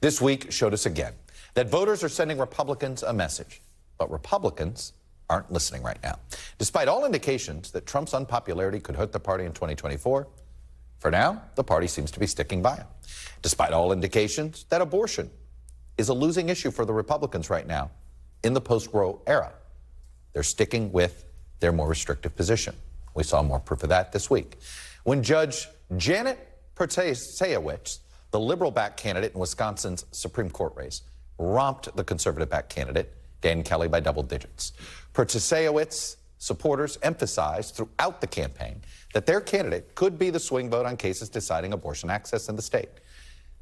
This week showed us again that voters are sending Republicans a message, but Republicans aren't listening right now. Despite all indications that Trump's unpopularity could hurt the party in 2024, for now, the party seems to be sticking by him. Despite all indications that abortion is a losing issue for the Republicans right now in the post-Roe era, they're sticking with their more restrictive position. We saw more proof of that this week when Judge Janet Protasiewicz, the liberal-backed candidate in Wisconsin's Supreme Court race, romped the conservative-backed candidate, Dan Kelly, by double digits. Protasiewicz supporters emphasized throughout the campaign that their candidate could be the swing vote on cases deciding abortion access in the state.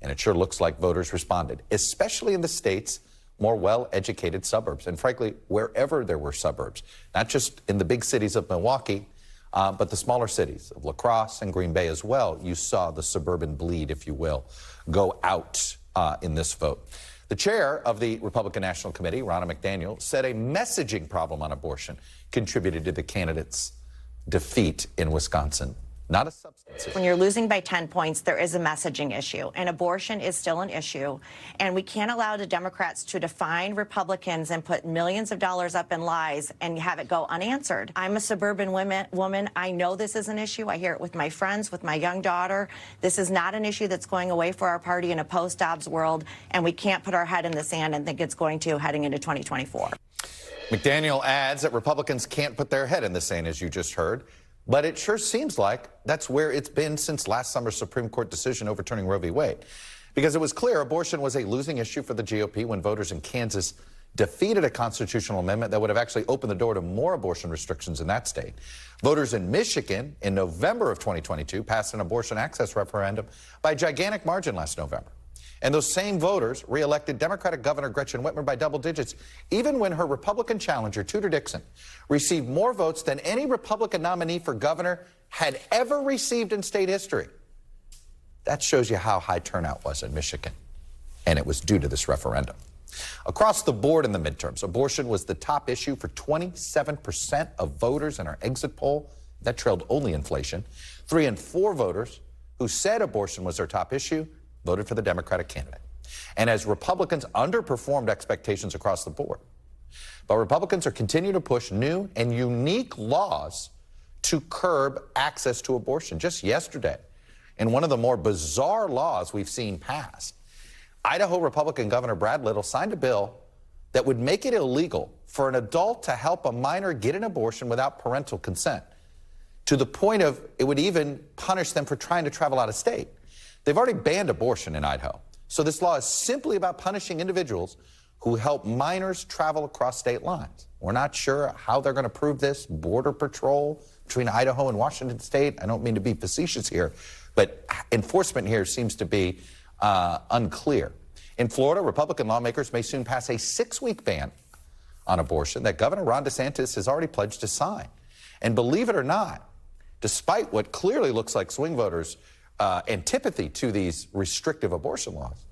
And it sure looks like voters responded, especially in the state's more well-educated suburbs, and frankly, wherever there were suburbs, not just in the big cities of Milwaukee, but the smaller cities of La Crosse and Green Bay as well. You saw the suburban bleed, if you will, go out in this vote. The chair of the Republican National Committee, Ronald McDaniel, said a messaging problem on abortion contributed to the candidate's defeat in Wisconsin, not a substance issue. When you're losing by 10 points, there is a messaging issue, and abortion is still an issue. And we can't allow the Democrats to define Republicans and put millions of dollars up in lies and have it go unanswered. I'm a suburban woman. I know this is an issue. I hear it with my friends, with my young daughter. This is not an issue that's going away for our party in a post-Dobbs world, and we can't put our head in the sand and think it's going to heading into 2024. McDaniel adds that Republicans can't put their head in the sand, as you just heard. But it sure seems like that's where it's been since last summer's Supreme Court decision overturning Roe v. Wade. Because it was clear abortion was a losing issue for the GOP when voters in Kansas defeated a constitutional amendment that would have actually opened the door to more abortion restrictions in that state. Voters in Michigan in November of 2022 passed an abortion access referendum by a gigantic margin last November. And those same voters reelected Democratic Governor Gretchen Whitmer by double digits, even when her Republican challenger, Tudor Dixon, received more votes than any Republican nominee for governor had ever received in state history. That shows you how high turnout was in Michigan, and it was due to this referendum. Across the board in the midterms, abortion was the top issue for 27% of voters in our exit poll. That trailed only inflation. 3 in 4 voters who said abortion was their top issue voted for the Democratic candidate. And as Republicans underperformed expectations across the board, but Republicans are continuing to push new and unique laws to curb access to abortion. Just yesterday, in one of the more bizarre laws we've seen passed, Idaho Republican Governor Brad Little signed a bill that would make it illegal for an adult to help a minor get an abortion without parental consent, to the point of it would even punish them for trying to travel out of state. They've already banned abortion in Idaho. So this law is simply about punishing individuals who help minors travel across state lines. We're not sure how they're going to prove this. Border Patrol between Idaho and Washington State. I don't mean to be facetious here, but enforcement here seems to be unclear. In Florida, Republican lawmakers may soon pass a 6-week ban on abortion that Governor Ron DeSantis has already pledged to sign. And believe it or not, despite what clearly looks like swing voters' antipathy to these restrictive abortion laws,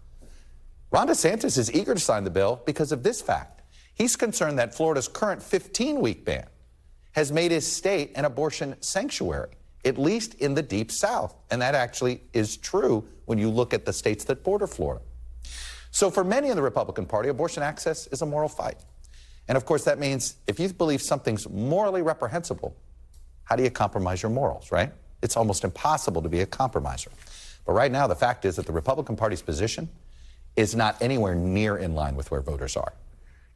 Ron DeSantis is eager to sign the bill because of this fact. He's concerned that Florida's current 15-week ban has made his state an abortion sanctuary, at least in the Deep South. And that actually is true when you look at the states that border Florida. So for many in the Republican Party, abortion access is a moral fight. And of course, that means if you believe something's morally reprehensible, how do you compromise your morals, right? It's almost impossible to be a compromiser. But right now, the fact is that the Republican Party's position is not anywhere near in line with where voters are.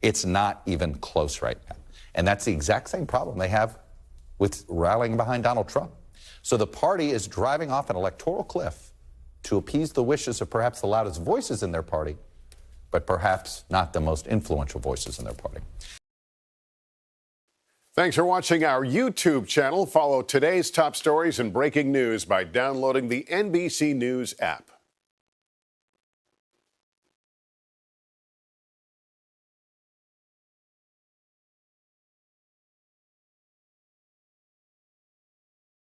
It's not even close right now. And that's the exact same problem they have with rallying behind Donald Trump. So the party is driving off an electoral cliff to appease the wishes of perhaps the loudest voices in their party, but perhaps not the most influential voices in their party. Thanks for watching our YouTube channel. Follow today's top stories and breaking news by downloading the NBC News app.